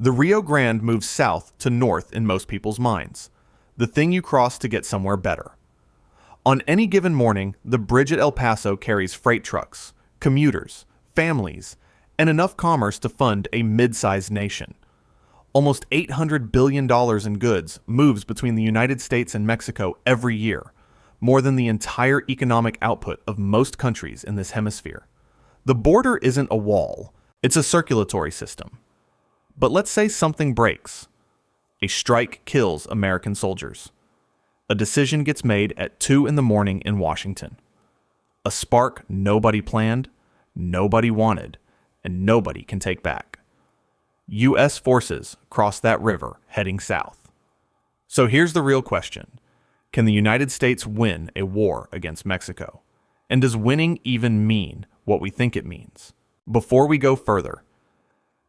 The Rio Grande moves south to north in most people's minds, the thing you cross to get somewhere better. On any given morning, the bridge at El Paso carries freight trucks, commuters, families, and enough commerce to fund a mid-sized nation. Almost $800 billion in goods moves between the United States and Mexico every year, more than the entire economic output of most countries in this hemisphere. The border isn't a wall, it's a circulatory system. But let's say something breaks. A strike kills American soldiers. A decision gets made at 2 in the morning in Washington. A spark nobody planned, nobody wanted, and nobody can take back. U.S. forces cross that river heading south. So here's the real question. Can the United States win a war against Mexico? And does winning even mean what we think it means? Before we go further,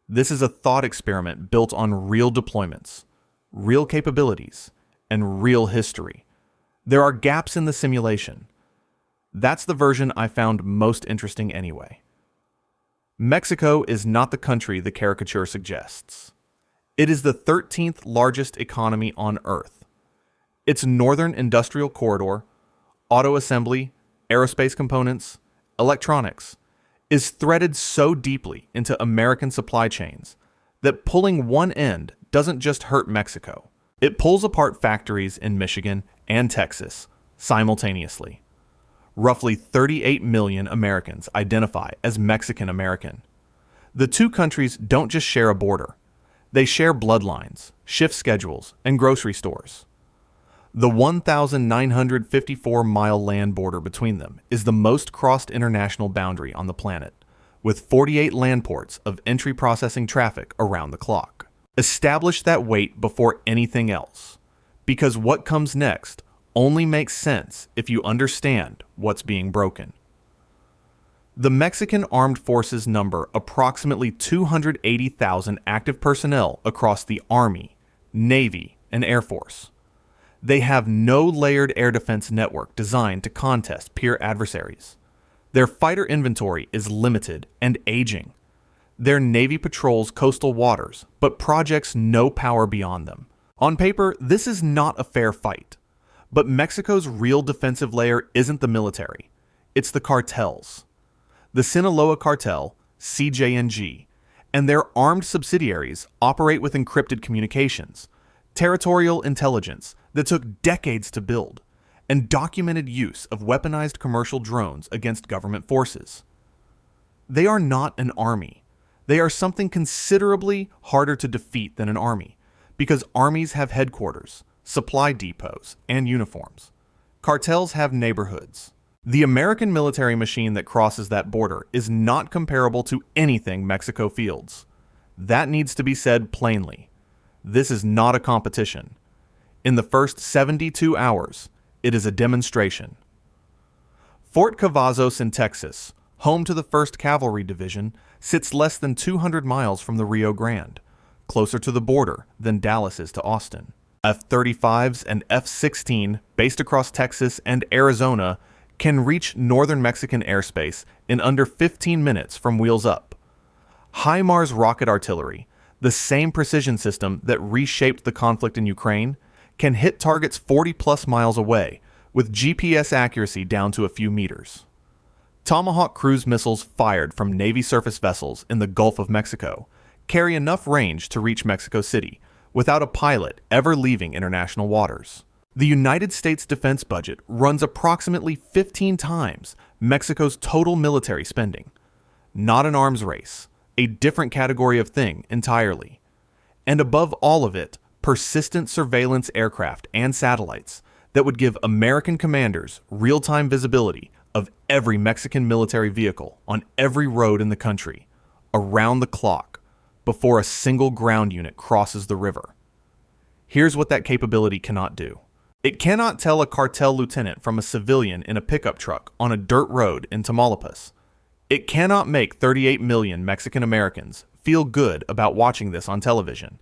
this is a thought experiment built on real deployments, real capabilities, and real history. There are gaps in the simulation. That's the version I found most interesting anyway. Mexico is not the country the caricature suggests. It is the 13th largest economy on Earth. Its northern industrial corridor, auto assembly, aerospace components, electronics, is threaded so deeply into American supply chains that pulling one end doesn't just hurt Mexico. It pulls apart factories in Michigan and Texas simultaneously. Roughly 38 million Americans identify as Mexican American. The two countries don't just share a border. They share bloodlines, shift schedules, and grocery stores. The 1,954-mile land border between them is the most crossed international boundary on the planet, with 48 land ports of entry processing traffic around the clock. Establish that weight before anything else, because what comes next only makes sense if you understand what's being broken. The Mexican armed forces number approximately 280,000 active personnel across the Army, Navy, and Air Force. They have no layered air defense network designed to contest peer adversaries. Their fighter inventory is limited and aging. Their Navy patrols coastal waters, but projects no power beyond them. On paper, this is not a fair fight. But Mexico's real defensive layer isn't the military. It's the cartels. The Sinaloa cartel, CJNG, and their armed subsidiaries operate with encrypted communications, territorial intelligence that took decades to build, and documented use of weaponized commercial drones against government forces. They are not an army. They are something considerably harder to defeat than an army, because armies have headquarters, supply depots, and uniforms. Cartels have neighborhoods. The American military machine that crosses that border is not comparable to anything Mexico fields. That needs to be said plainly. This is not a competition. In the first 72 hours, it is a demonstration. Fort Cavazos in Texas, home to the 1st Cavalry Division, sits less than 200 miles from the Rio Grande, closer to the border than Dallas is to Austin. F-35s and F-16, based across Texas and Arizona, can reach northern Mexican airspace in under 15 minutes from wheels up. HIMARS rocket artillery, the same precision system that reshaped the conflict in Ukraine, can hit targets 40-plus miles away, with GPS accuracy down to a few meters. Tomahawk cruise missiles fired from Navy surface vessels in the Gulf of Mexico carry enough range to reach Mexico City without a pilot ever leaving international waters. The United States defense budget runs approximately 15 times Mexico's total military spending. Not an arms race, a different category of thing entirely. And above all of it, persistent surveillance aircraft and satellites that would give American commanders real-time visibility of every Mexican military vehicle on every road in the country, around the clock, before a single ground unit crosses the river. Here's what that capability cannot do. It cannot tell a cartel lieutenant from a civilian in a pickup truck on a dirt road in Tamaulipas. It cannot make 38 million Mexican Americans feel good about watching this on television.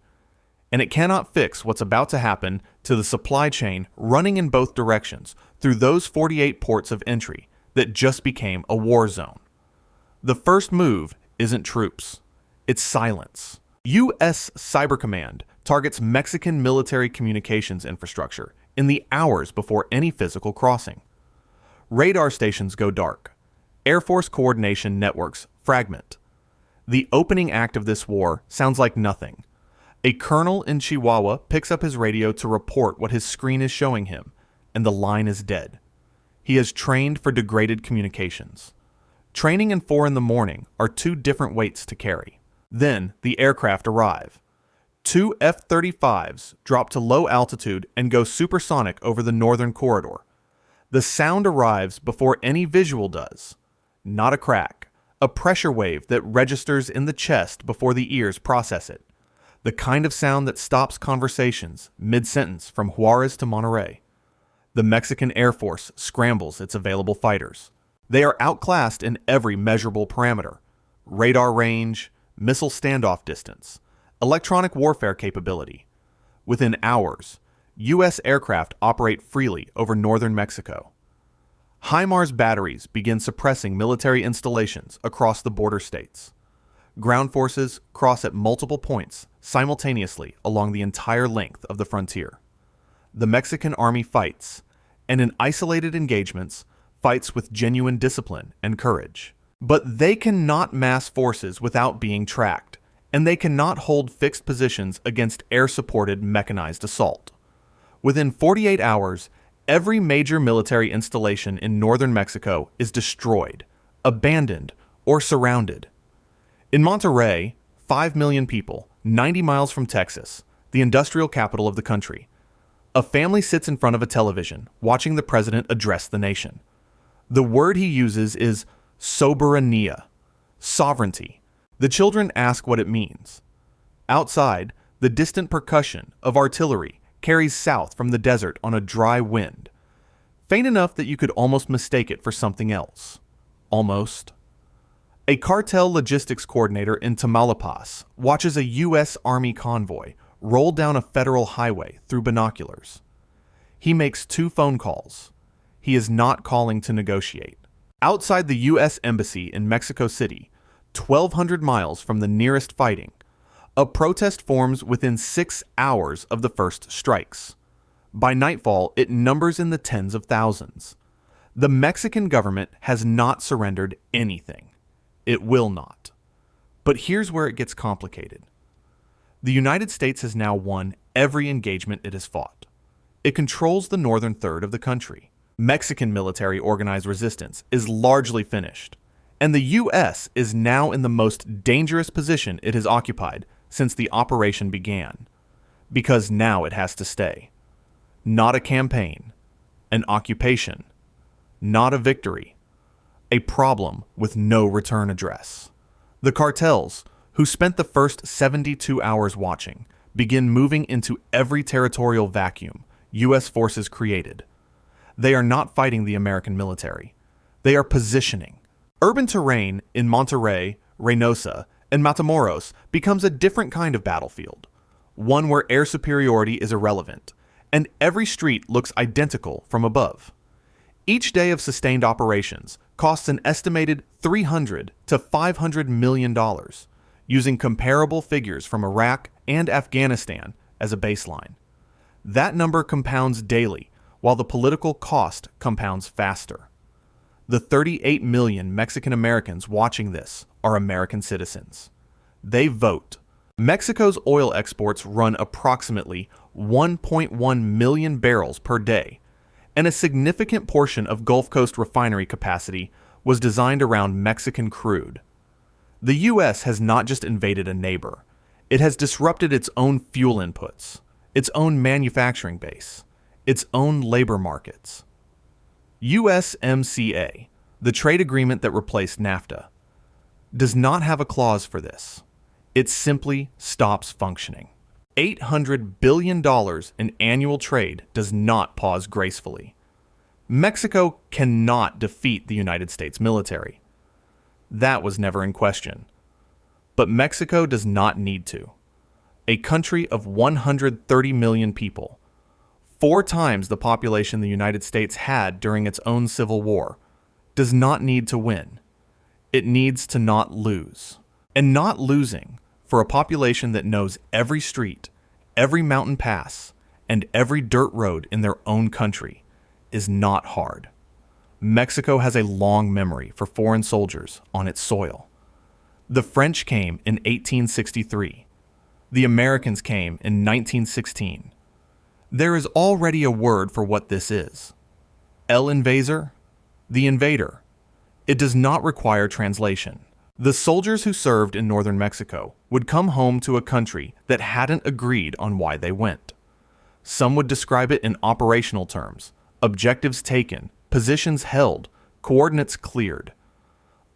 And it cannot fix what's about to happen to the supply chain running in both directions through those 48 ports of entry that just became a war zone. The first move isn't troops, it's silence. U.S. Cyber Command targets Mexican military communications infrastructure in the hours before any physical crossing. Radar stations go dark. Air Force coordination networks fragment. The opening act of this war sounds like nothing. A colonel in Chihuahua picks up his radio to report what his screen is showing him, and the line is dead. He has trained for degraded communications. Training and 4 in the morning are 2 different weights to carry. Then the aircraft arrive. 2 F-35s drop to low altitude and go supersonic over the northern corridor. The sound arrives before any visual does. Not a crack, a pressure wave that registers in the chest before the ears process it. The kind of sound that stops conversations mid-sentence from Juarez to Monterrey. The Mexican Air Force scrambles its available fighters. They are outclassed in every measurable parameter: radar range, missile standoff distance, electronic warfare capability. Within hours, U.S. aircraft operate freely over northern Mexico. HIMARS batteries begin suppressing military installations across the border states. Ground forces cross at multiple points simultaneously along the entire length of the frontier. The Mexican army fights, and in isolated engagements, fights with genuine discipline and courage. But they cannot mass forces without being tracked, and they cannot hold fixed positions against air-supported mechanized assault. Within 48 hours, every major military installation in northern Mexico is destroyed, abandoned, or surrounded. In Monterrey, 5 million people, 90 miles from Texas, the industrial capital of the country, a family sits in front of a television, watching the president address the nation. The word he uses is soberania, sovereignty. The children ask what it means. Outside, the distant percussion of artillery carries south from the desert on a dry wind, faint enough that you could almost mistake it for something else. Almost. A cartel logistics coordinator in Tamaulipas watches a U.S. Army convoy roll down a federal highway through binoculars. He makes 2 phone calls. He is not calling to negotiate. Outside the U.S. Embassy in Mexico City, 1,200 miles from the nearest fighting, a protest forms within 6 hours of the first strikes. By nightfall, it numbers in the tens of thousands. The Mexican government has not surrendered anything. It will not. But here's where it gets complicated. The United States has now won every engagement it has fought. It controls the northern third of the country. Mexican military organized resistance is largely finished, and the U.S. is now in the most dangerous position it has occupied since the operation began, because now it has to stay. Not a campaign, an occupation, not a victory, a problem with no return address. The cartels, who spent the first 72 hours watching, begin moving into every territorial vacuum U.S. forces created. They are not fighting the American military. They are positioning. Urban terrain in Monterrey, Reynosa, and Matamoros becomes a different kind of battlefield, one where air superiority is irrelevant, and every street looks identical from above. Each day of sustained operations costs an estimated $300 to $500 million, using comparable figures from Iraq and Afghanistan as a baseline. That number compounds daily, while the political cost compounds faster. The 38 million Mexican Americans watching this are American citizens. They vote. Mexico's oil exports run approximately 1.1 million barrels per day, and a significant portion of Gulf Coast refinery capacity was designed around Mexican crude. The U.S. has not just invaded a neighbor. It has disrupted its own fuel inputs, its own manufacturing base, its own labor markets. USMCA, the trade agreement that replaced NAFTA, does not have a clause for this. It simply stops functioning. $800 billion in annual trade does not pause gracefully. Mexico cannot defeat the United States military. That was never in question. But Mexico does not need to. A country of 130 million people, 4 times the population the United States had during its own civil war, does not need to win. It needs to not lose. And not losing for a population that knows every street, every mountain pass, and every dirt road in their own country is not hard. Mexico has a long memory for foreign soldiers on its soil. The French came in 1863. The Americans came in 1916. There is already a word for what this is. El invasor, the invader. It does not require translation. The soldiers who served in northern Mexico would come home to a country that hadn't agreed on why they went. Some would describe it in operational terms: objectives taken, positions held, coordinates cleared.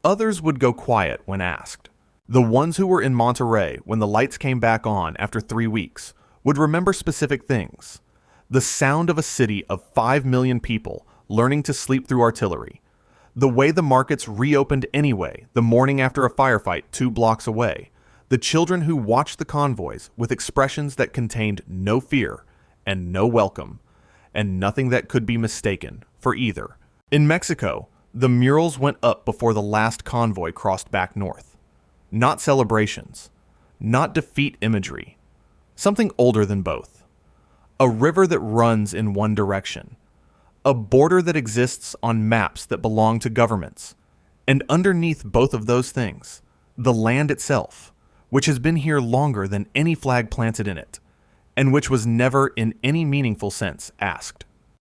Others would go quiet when asked. The ones who were in Monterrey when the lights came back on after 3 weeks would remember specific things. The sound of a city of 5 million people learning to sleep through artillery. The way the markets reopened anyway the morning after a firefight 2 blocks away. The children who watched the convoys with expressions that contained no fear and no welcome, and nothing that could be mistaken for either. In Mexico, the murals went up before the last convoy crossed back north. Not celebrations, not defeat imagery, something older than both. A river that runs in one direction, a border that exists on maps that belong to governments, and underneath both of those things, the land itself, which has been here longer than any flag planted in it, and which was never in any meaningful sense asked.